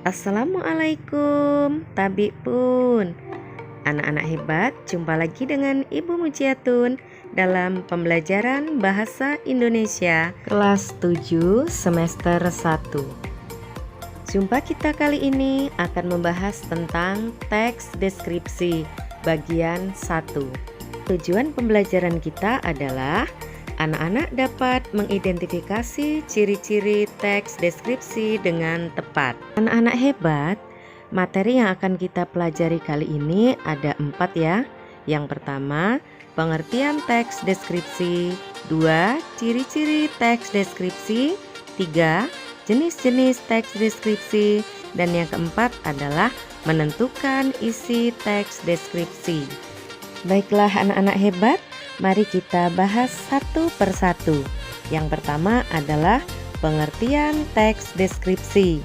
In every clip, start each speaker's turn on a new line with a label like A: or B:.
A: Assalamualaikum, Tabi pun. Anak-anak hebat, jumpa lagi dengan Ibu Mujiatun dalam pembelajaran Bahasa Indonesia kelas 7 semester 1. Jumpa kita kali ini akan membahas tentang teks deskripsi bagian 1. Tujuan pembelajaran kita adalah anak-anak dapat mengidentifikasi ciri-ciri teks deskripsi dengan tepat. Anak-anak hebat, materi yang akan kita pelajari kali ini ada 4 ya. Yang pertama, pengertian teks deskripsi. 2. Ciri-ciri teks deskripsi. 3. Jenis-jenis teks deskripsi. Dan yang keempat adalah menentukan isi teks deskripsi. Baiklah anak-anak hebat, mari kita bahas satu persatu. Yang pertama adalah pengertian teks deskripsi.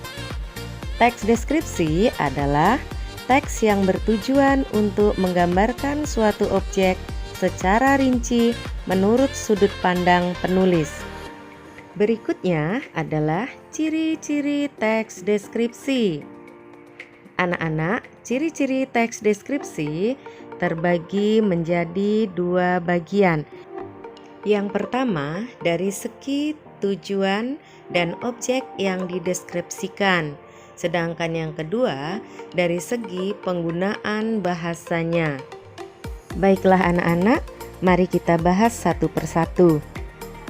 A: Teks deskripsi adalah teks yang bertujuan untuk menggambarkan suatu objek secara rinci menurut sudut pandang penulis. Berikutnya adalah ciri-ciri teks deskripsi. Anak-anak, ciri-ciri teks deskripsi terbagi menjadi 2 bagian. Yang pertama, dari segi tujuan dan objek yang dideskripsikan. Sedangkan yang kedua, dari segi penggunaan bahasanya. Baiklah anak-anak, mari kita bahas satu persatu.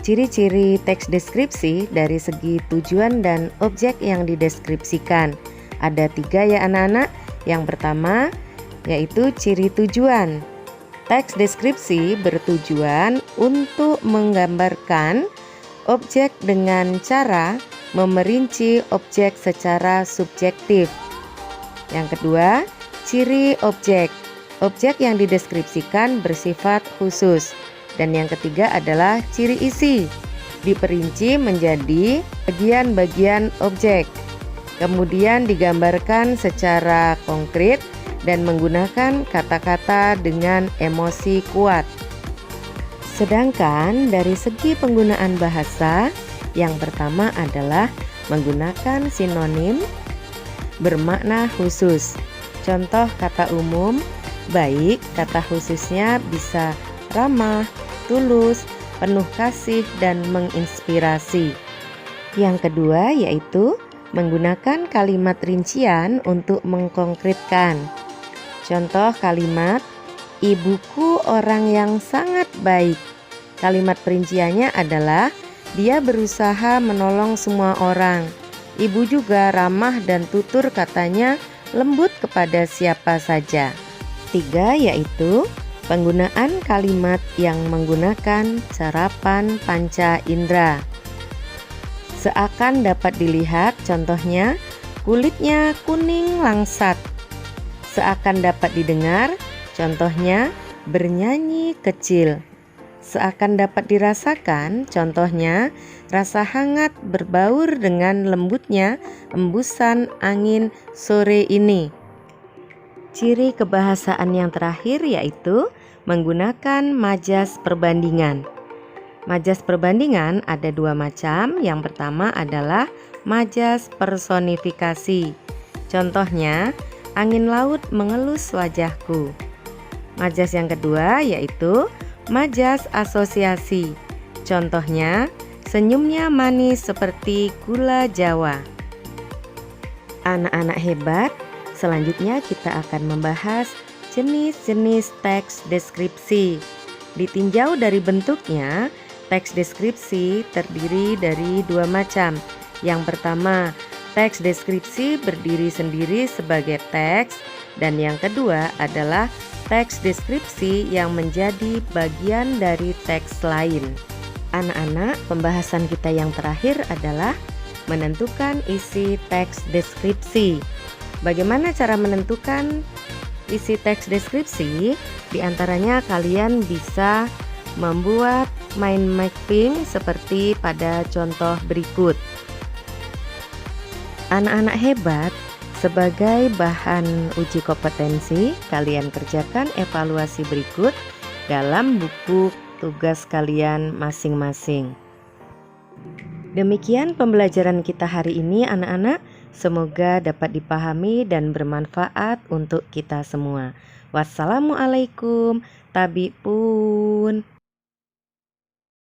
A: Ciri-ciri teks deskripsi dari segi tujuan dan objek yang dideskripsikan. Ada 3 ya anak-anak. Yang pertama, yaitu ciri tujuan. Teks deskripsi bertujuan untuk menggambarkan objek dengan cara memerinci objek secara subjektif. Yang kedua, ciri objek. Objek yang dideskripsikan bersifat khusus. Dan yang ketiga adalah ciri isi. Diperinci menjadi bagian-bagian objek. Kemudian digambarkan secara konkret dan menggunakan kata-kata dengan emosi kuat. Sedangkan dari segi penggunaan bahasa, yang pertama adalah menggunakan sinonim bermakna khusus. Contoh kata umum, baik, kata khususnya bisa ramah, tulus, penuh kasih, dan menginspirasi. Yang kedua yaitu menggunakan kalimat rincian untuk mengkonkretkan. Contoh kalimat, ibuku orang yang sangat baik. Kalimat perinciannya adalah, dia berusaha menolong semua orang. Ibu juga ramah dan tutur katanya lembut kepada siapa saja. 3 yaitu penggunaan kalimat yang menggunakan serapan panca indera. Seakan dapat dilihat, contohnya kulitnya kuning langsat. Seakan dapat didengar, contohnya bernyanyi kecil. Seakan dapat dirasakan, contohnya rasa hangat berbaur dengan lembutnya embusan angin sore ini. Ciri kebahasaan yang terakhir yaitu menggunakan majas perbandingan. Majas perbandingan ada 2 macam. Yang pertama adalah majas personifikasi. Contohnya, angin laut mengelus wajahku. Majas yang kedua yaitu majas asosiasi. Contohnya, senyumnya manis seperti gula Jawa. Anak-anak hebat, selanjutnya kita akan membahas jenis-jenis teks deskripsi. Ditinjau dari bentuknya, teks deskripsi terdiri dari 2 macam. Yang pertama, teks deskripsi berdiri sendiri sebagai teks, dan yang kedua adalah teks deskripsi yang menjadi bagian dari teks lain. Anak-anak, pembahasan kita yang terakhir adalah menentukan isi teks deskripsi. Bagaimana cara menentukan isi teks deskripsi? Di antaranya kalian bisa membuat mind mapping seperti pada contoh berikut. Anak-anak hebat, sebagai bahan uji kompetensi, kalian kerjakan evaluasi berikut dalam buku tugas kalian masing-masing. Demikian pembelajaran kita hari ini anak-anak. Semoga dapat dipahami dan bermanfaat untuk kita semua. Wassalamualaikum. Tabi pun.